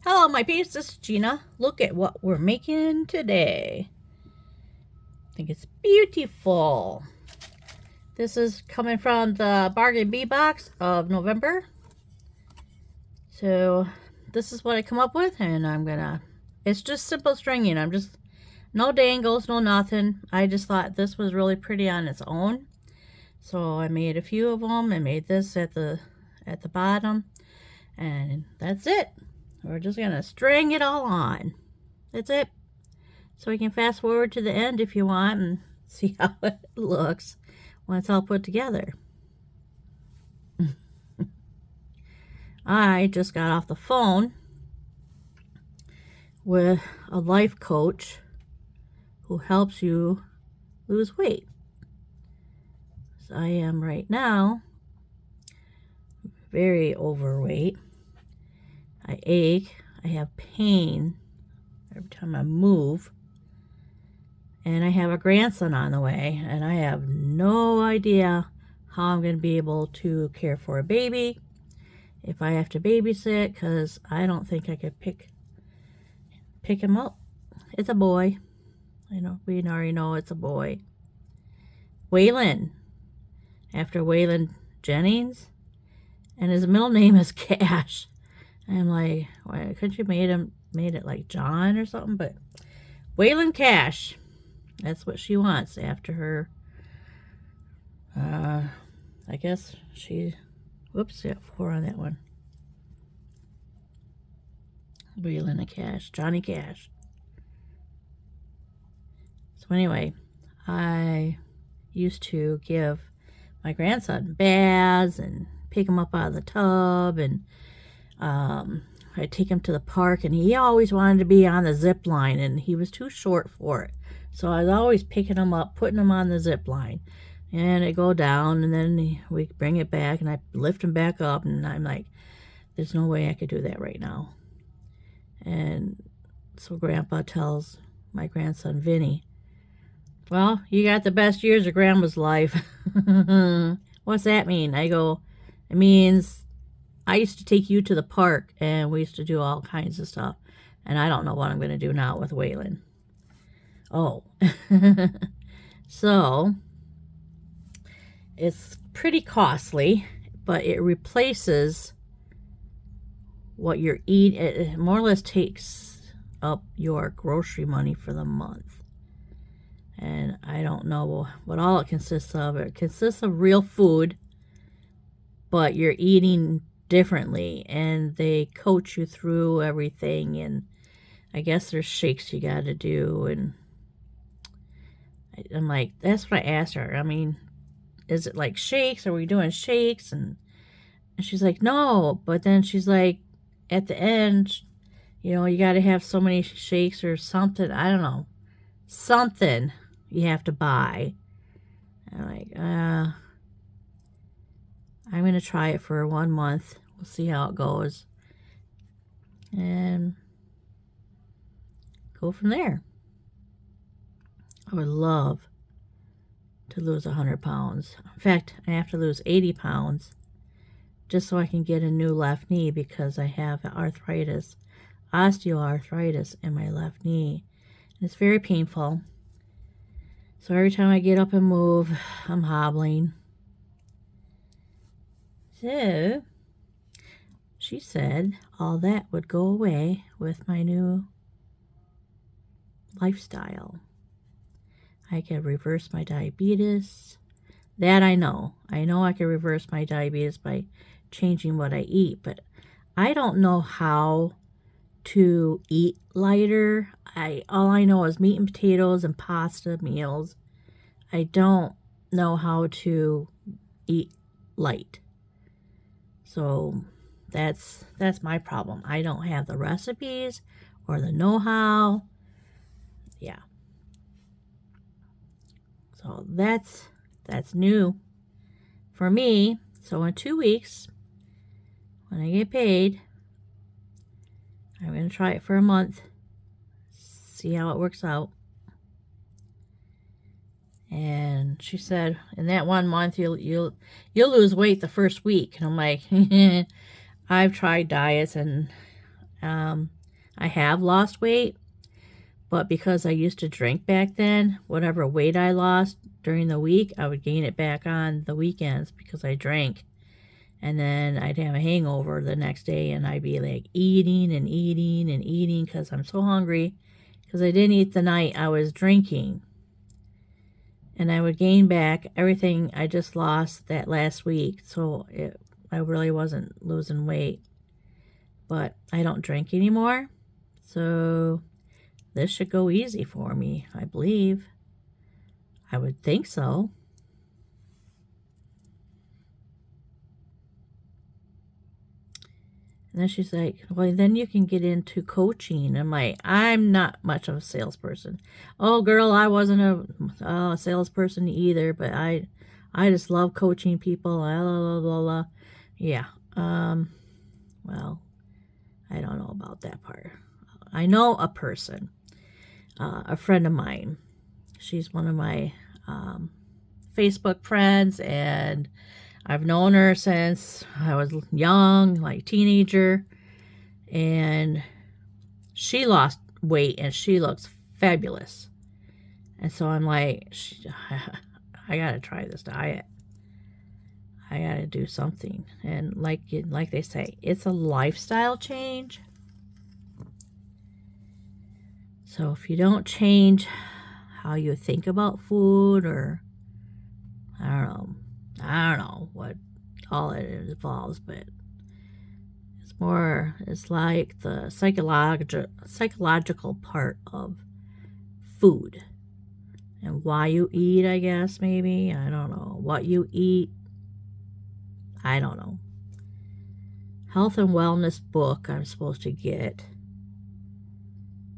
Hello, my peeps. This is Gina. Look at what we're making today. I think it's beautiful. This is coming from the Bargain Bee box of November. So this is what I come up with, and it's just simple stringing. No dangles, no nothing. I just thought this was really pretty on its own. So I made a few of them. I made this at the bottom, and that's it. We're just gonna string it all on. That's it. So we can fast forward to the end if you want and see how it looks when it's all put together. I just got off the phone with a life coach who helps you lose weight. So I am right now very overweight. I ache. I have pain every time I move. And I have a grandson on the way, and I have no idea how I'm going to be able to care for a baby if I have to babysit, because I don't think I could pick him up. It's a boy. I know, we already know it's a boy. Waylon, after Waylon Jennings, and his middle name is Cash. I'm like, why couldn't you made it like John or something? But Waylon Cash. That's what she wants after her, I guess whoops, got 4 on that one. Waylon Cash, Johnny Cash. So anyway, I used to give my grandson baths and pick him up out of the tub, and I'd take him to the park, and he always wanted to be on the zip line, and he was too short for it. So I was always picking him up, putting him on the zip line, and it go down, and then we bring it back, and I lift him back up, and I'm like, there's no way I could do that right now. And so Grandpa tells my grandson, Vinny, well, you got the best years of Grandma's life. What's that mean? I go, it means I used to take you to the park, and we used to do all kinds of stuff, and I don't know what I'm going to do now with Waylon. Oh, so it's pretty costly, but it replaces what you're eating. It more or less takes up your grocery money for the month. And I don't know what all it consists of. It consists of real food, but you're eating differently, and they coach you through everything, and I guess there's shakes you got to do, and I'm like, that's what I asked her. I mean, is it like shakes? Are we doing shakes? And she's like, no. But then she's like, at the end, you got to have so many shakes or something. I don't know. Something you have to buy. I'm like, I'm going to try it for 1 month. We'll see how it goes. And go from there. I would love to lose 100 pounds. In fact, I have to lose 80 pounds just so I can get a new left knee, because I have osteoarthritis in my left knee. And it's very painful. So every time I get up and move, I'm hobbling. So she said all that would go away with my new lifestyle. I can reverse my diabetes. That I know. I know I can reverse my diabetes by changing what I eat, but I don't know how to eat lighter. All I know is meat and potatoes and pasta meals. I don't know how to eat light. So that's my problem. I don't have the recipes or the know-how. Yeah. So that's new for me. So in 2 weeks, when I get paid, I'm going to try it for a month, see how it works out. And she said, in that 1 month, you'll lose weight the first week. And I'm like, I've tried diets, and I have lost weight, but because I used to drink back then, whatever weight I lost during the week, I would gain it back on the weekends because I drank. And then I'd have a hangover the next day, and I'd be like eating and eating and eating because I'm so hungry because I didn't eat the night I was drinking. And I would gain back everything I just lost that last week. So I really wasn't losing weight. But I don't drink anymore. So this should go easy for me, I believe. I would think so. And then she's like, well, then you can get into coaching. I'm like, I'm not much of a salesperson. Oh, girl, I wasn't a salesperson either, but I just love coaching people. Blah, blah, blah, blah. Yeah. Well, I don't know about that part. I know a person, a friend of mine. She's one of my Facebook friends, and I've known her since I was young, like teenager, and she lost weight and she looks fabulous. And so I'm like, I gotta try this diet. I gotta do something. And like they say, it's a lifestyle change. So if you don't change how you think about food, or I don't know what all it involves, but it's like the psychological part of food and why you eat, I guess, maybe. I don't know. What you eat, I don't know. Health and wellness book I'm supposed to get,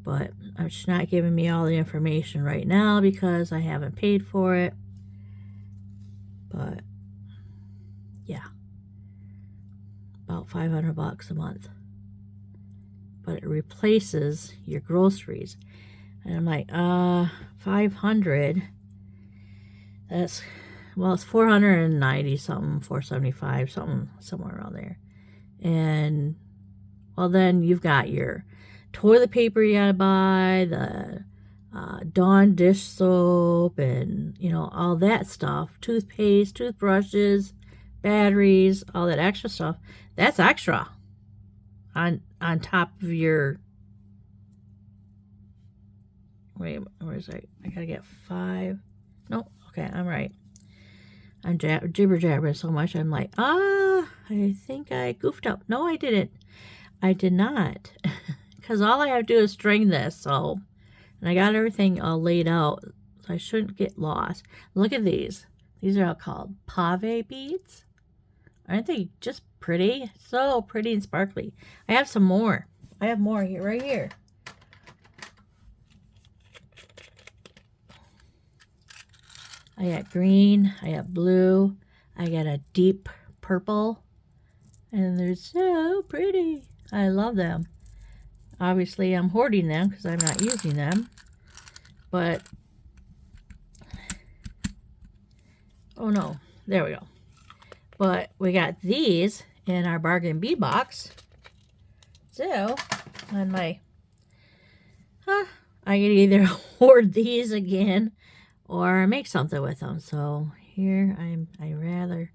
but it's not giving me all the information right now because I haven't paid for it. But yeah, about $500 a month. But it replaces your groceries. And I'm like, 500. That's, well, it's 490 something, 475 something, somewhere around there. And well, then you've got your toilet paper you gotta buy, the Dawn dish soap, and all that stuff, toothpaste, toothbrushes, batteries, all that extra stuff. That's extra on top of your. Wait, where is it? I gotta get 5. Nope. Okay, I'm right. I'm jibber jabbering so much. I'm like, I think I goofed up. No, I didn't. I did not, because all I have to do is string this. So, and I got everything all laid out, so I shouldn't get lost. Look at these. These are all called pave beads. Aren't they just pretty? So pretty and sparkly. I have some more. I have more here, right here. I got green, I got blue, I got a deep purple, and they're so pretty. I love them. Obviously, I'm hoarding them because I'm not using them, but, oh no, there we go. But we got these in our bargain bead box, so on my, I can either hoard these again or make something with them. So here I rather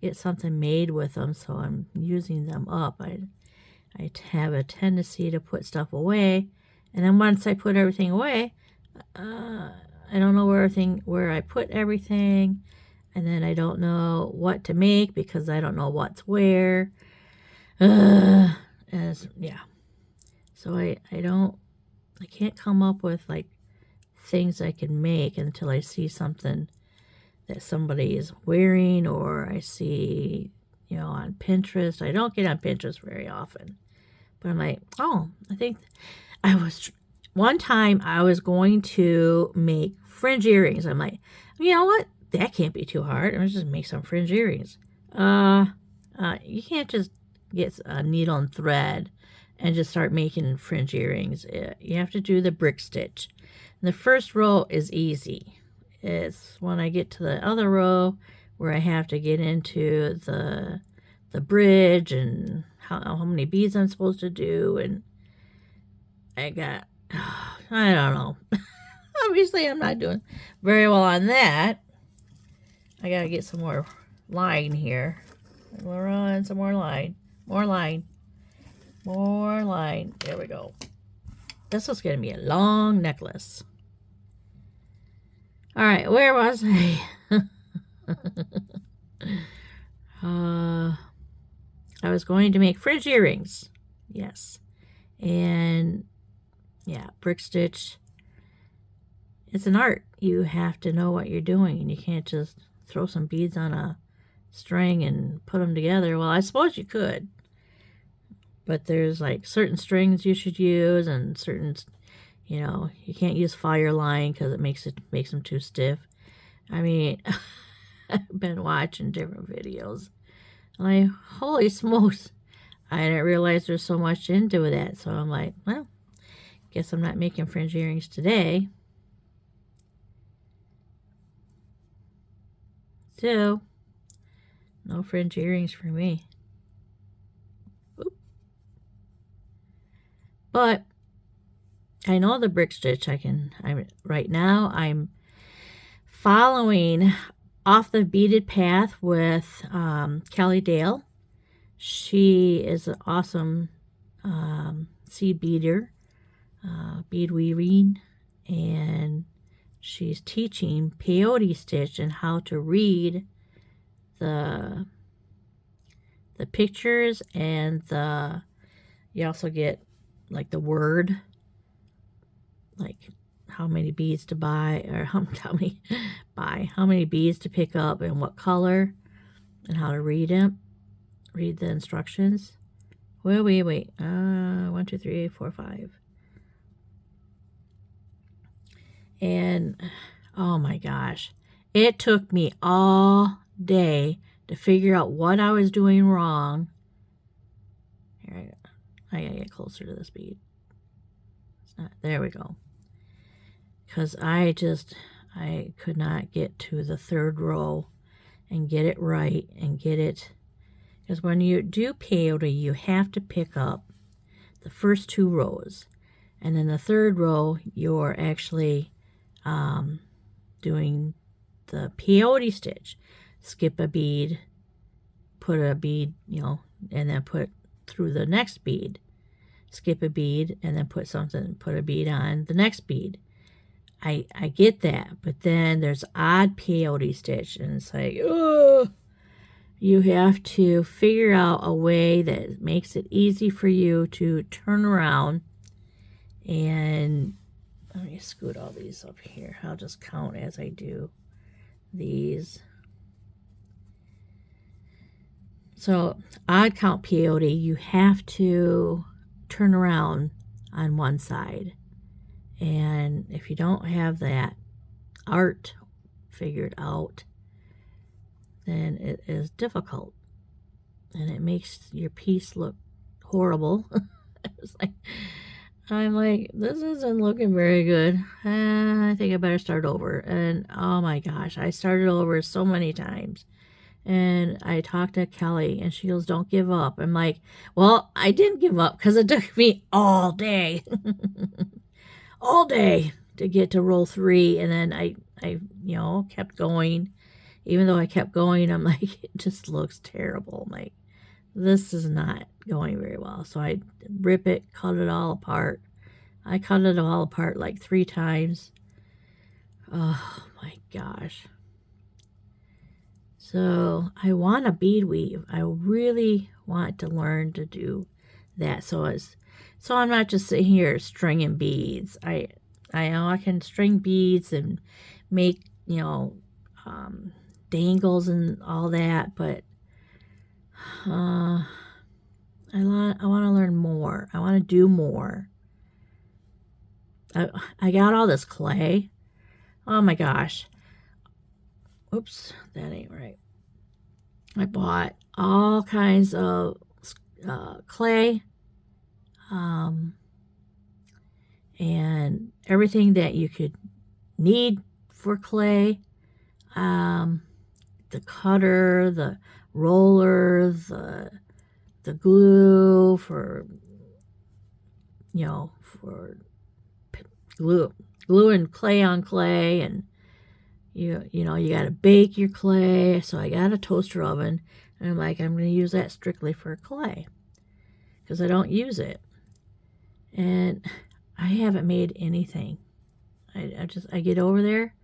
get something made with them, so I'm using them up. I have a tendency to put stuff away, and then once I put everything away, I don't know where I put everything, and then I don't know what to make because I don't know what's where. Yeah. So I can't come up with like things I can make until I see something that somebody is wearing, or I see, on Pinterest. I don't get on Pinterest very often, but I'm like, oh, I think one time I was going to make fringe earrings. I'm like, you know what? That can't be too hard. I'm just make some fringe earrings. You can't just get a needle and thread and just start making fringe earrings. You have to do the brick stitch. The first row is easy. It's when I get to the other row where I have to get into the the bridge and how many beads I'm supposed to do, and I got, I don't know. Obviously, I'm not doing very well on that. I gotta get some more line here. We'll run some more line. More line. More line. There we go. This is gonna be a long necklace. Alright, where was I? I was going to make fringe earrings. Yes. And yeah, brick stitch. It's an art. You have to know what you're doing, and you can't just throw some beads on a string and put them together. Well, I suppose you could, but there's like certain strings you should use, and certain, you know, you can't use fire line because it makes them too stiff. I mean, I've been watching different videos. Like, holy smokes, I didn't realize there's so much into that. So I'm like, well, guess I'm not making fringe earrings today. So, no fringe earrings for me. Oop. But I know the brick stitch. Right now I'm following Off the Beaded Path with Kelly Dale. She is an awesome seed beader, bead weaving, and she's teaching peyote stitch and how to read the pictures, and you also get like the word, like how many beads to buy, or how many beads to pick up and what color, and how to read the instructions. Wait. 1, 2, 3, 4, 5. And oh my gosh, it took me all day to figure out what I was doing wrong. Here, I gotta get closer to this bead. There we go. Because I could not get to the third row and get it right and get it. Because when you do peyote, you have to pick up the first 2 rows. And then the third row, you're actually doing the peyote stitch. Skip a bead, put a bead, you know, and then put through the next bead. Skip a bead, and then put a bead on the next bead. I get that, but then there's odd peyote stitch, and it's like, oh, you have to figure out a way that makes it easy for you to turn around. And let me scoot all these up here. I'll just count as I do these. So odd count peyote, you have to turn around on one side. And if you don't have that art figured out, then it is difficult. And it makes your piece look horrible. I'm like, this isn't looking very good. I think I better start over. And oh my gosh, I started over so many times. And I talked to Kelly, and she goes, don't give up. I'm like, well, I didn't give up because it took me all day. All day to get to roll 3. And then I kept going. Even though I kept going, I'm like, it just looks terrible. I'm like, this is not going very well. So I rip it, cut it all apart. I cut it all apart like 3 times. Oh my gosh. So I want to bead weave. I really want to learn to do that. So I'm not just sitting here stringing beads. I know I can string beads and make, dangles and all that, but I want to learn more. I want to do more. I got all this clay. Oh my gosh. Oops, that ain't right. I bought all kinds of clay and everything that you could need for clay. The cutter, the rollers, the glue for, for glue and clay on clay, and you got to bake your clay. So I got a toaster oven, and I'm like, I'm going to use that strictly for clay because I don't use it. And I haven't made anything. I get over there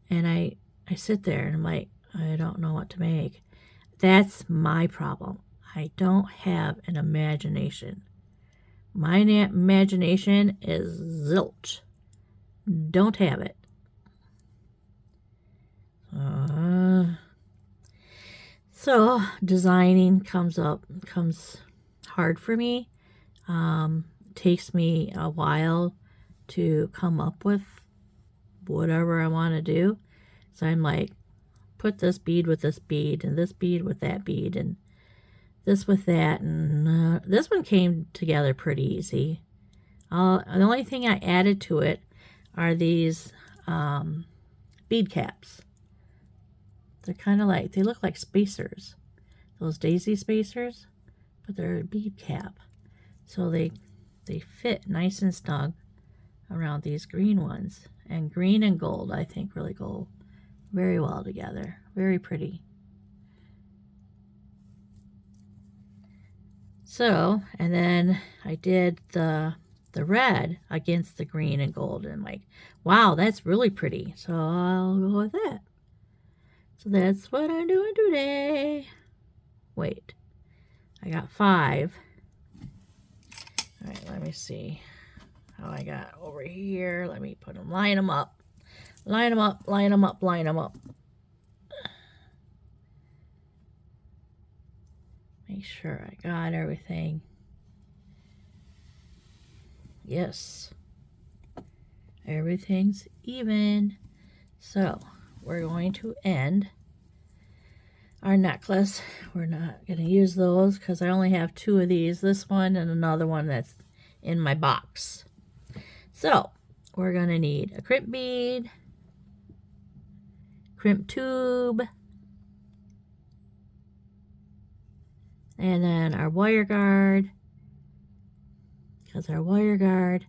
and I sit there and I'm like, I don't know what to make. That's my problem. I don't have an imagination. My imagination is zilch. Don't have it. So designing comes hard for me. Takes me a while to come up with whatever I want to do. So I'm like, put this bead with this bead, and this bead with that bead, and this with that, and this one came together pretty easy. The only thing I added to it are these bead caps. They're kind of like, they look like spacers, those daisy spacers, but they're a bead cap. So they fit nice and snug around these green ones. And green and gold, I think, really go very well together. Very pretty. So, and then I did the red against the green and gold. And I'm like, wow, that's really pretty. So I'll go with that. So that's what I'm doing today. Wait, I got 5. All right, let me see how I got over here. Let me put them, line them up. Line them up, line them up, line them up. Make sure I got everything. Yes. Everything's even. So we're going to end our necklace. We're not going to use those because I only have 2 of these. This one and another one that's in my box. So we're going to need a crimp bead, crimp tube, and then our wire guard, because our wire guard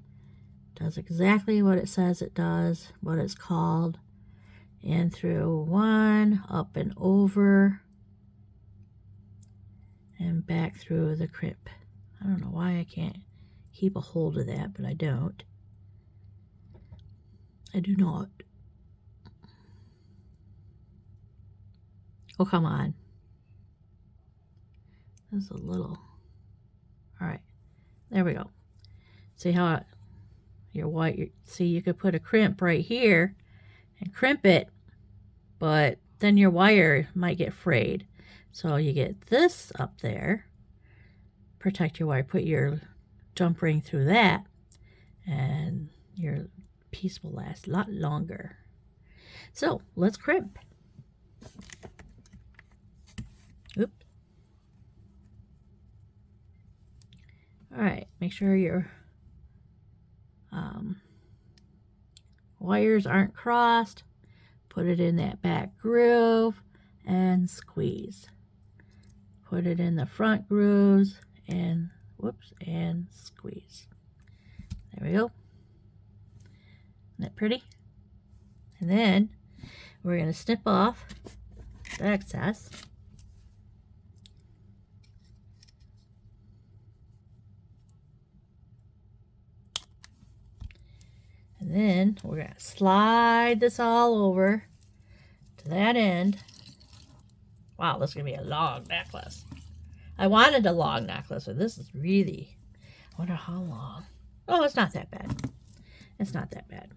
does exactly what it says it does, what it's called. In through 1, up and over, and back through the crimp. I don't know why I can't keep a hold of that, but I don't. I do not. Oh, come on. That's a little. All right. There we go. See how your white, see, you could put a crimp right here and crimp it, but then your wire might get frayed. So you get this up there, protect your wire, put your jump ring through that, and your piece will last a lot longer. So let's crimp. Oops. All right, make sure your wires aren't crossed. Put it in that back groove and squeeze. Put it in the front grooves and whoops, and squeeze. There we go. Isn't that pretty? And then we're going to snip off the excess. And then we're going to slide this all over to that end. Wow, this is going to be a long necklace. I wanted a long necklace, but this is really, I wonder how long. Oh, it's not that bad. It's not that bad.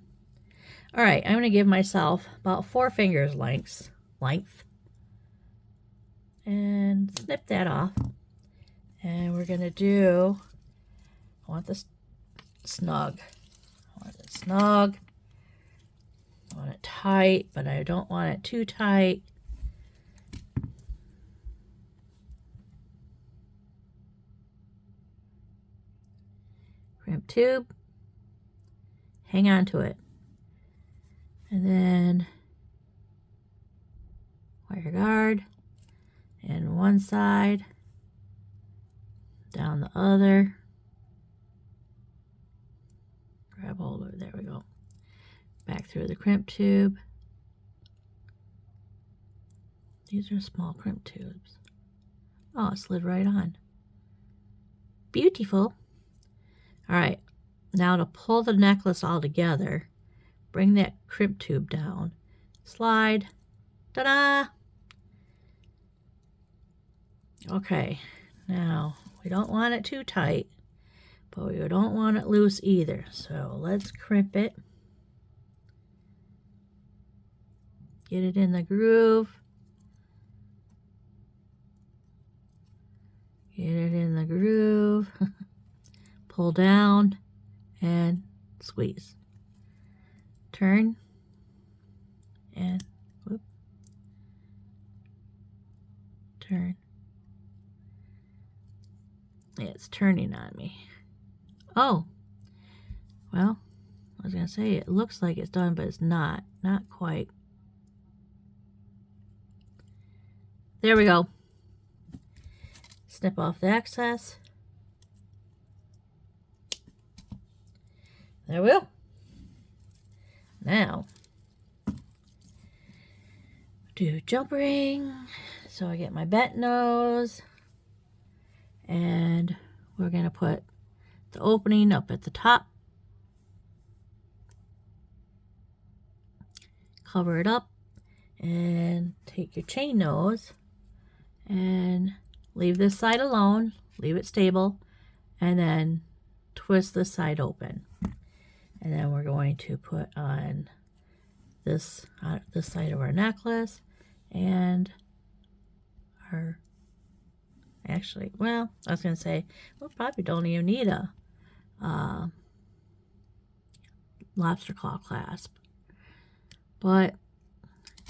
All right, I'm going to give myself about 4 fingers length. And snip that off. And we're going to do, I want this snug. I want it snug. I want it tight, but I don't want it too tight. Crimp tube, hang on to it, and then wire guard in one side, down the other. Grab hold of it, there we go. Back through the crimp tube. These are small crimp tubes. Oh, it slid right on. Beautiful. All right, now to pull the necklace all together, bring that crimp tube down, slide, ta-da! Okay, now we don't want it too tight, but we don't want it loose either. So let's crimp it. Get it in the groove. Get it in the groove. Pull down and squeeze. Turn and whoop. Turn. It's turning on me. Oh, well, I was gonna say it looks like it's done, but it's not quite. There we go. Snip off the excess. There we go. Now, do jump ring. So I get my bent nose, and we're gonna put the opening up at the top. Cover it up, and take your chain nose, and leave this side alone. Leave it stable, and then twist this side open. And then we're going to put on this side of our necklace, and our, actually, well, I was going to say, we probably don't even need a lobster claw clasp. But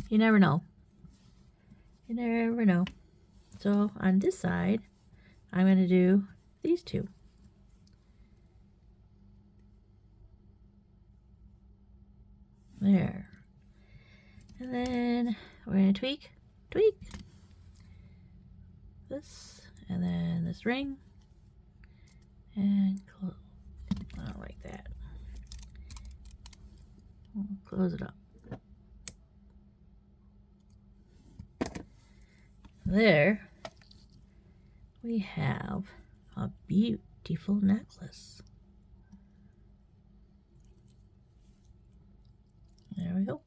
you never know. You never know. So on this side, I'm going to do these two. There. And then we're going to tweak this, and then this ring, and close. I don't like that. Close it up. There we have a beautiful necklace. There we go.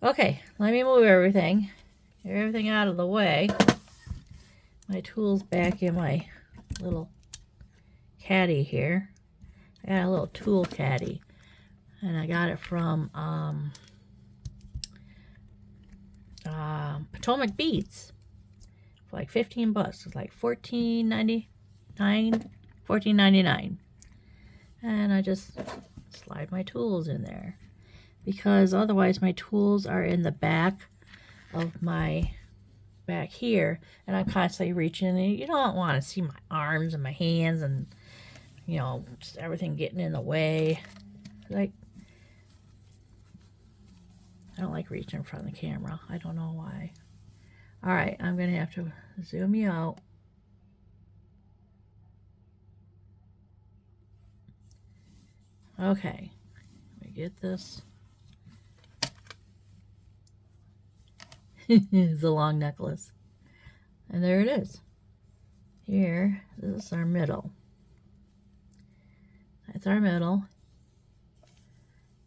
Okay, let me move everything. Get everything out of the way. My tool's back in my little caddy here. I got a little tool caddy, and I got it from Potomac Beads for like 15 bucks. It's like $14.99. And I just slide my tools in there, because otherwise my tools are in the back of my back here, and I'm constantly reaching, and you don't want to see my arms and my hands and, you know, just everything getting in the way. Like, I don't like reaching in front of the camera. I don't know why. All right, I'm gonna have to zoom you out. Okay, let me get this. It's a long necklace. And there it is. Here, this is our middle. That's our middle.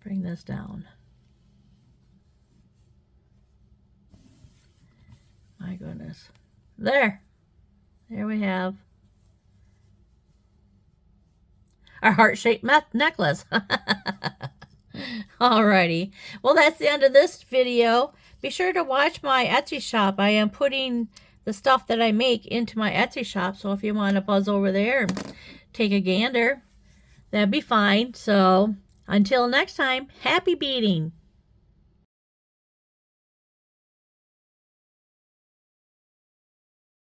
Bring this down. My goodness. There we have our heart-shaped necklace. Alrighty. Well, that's the end of this video. Be sure to watch my Etsy shop. I am putting the stuff that I make into my Etsy shop. So if you want to buzz over there and take a gander, that'd be fine. So until next time, happy beading.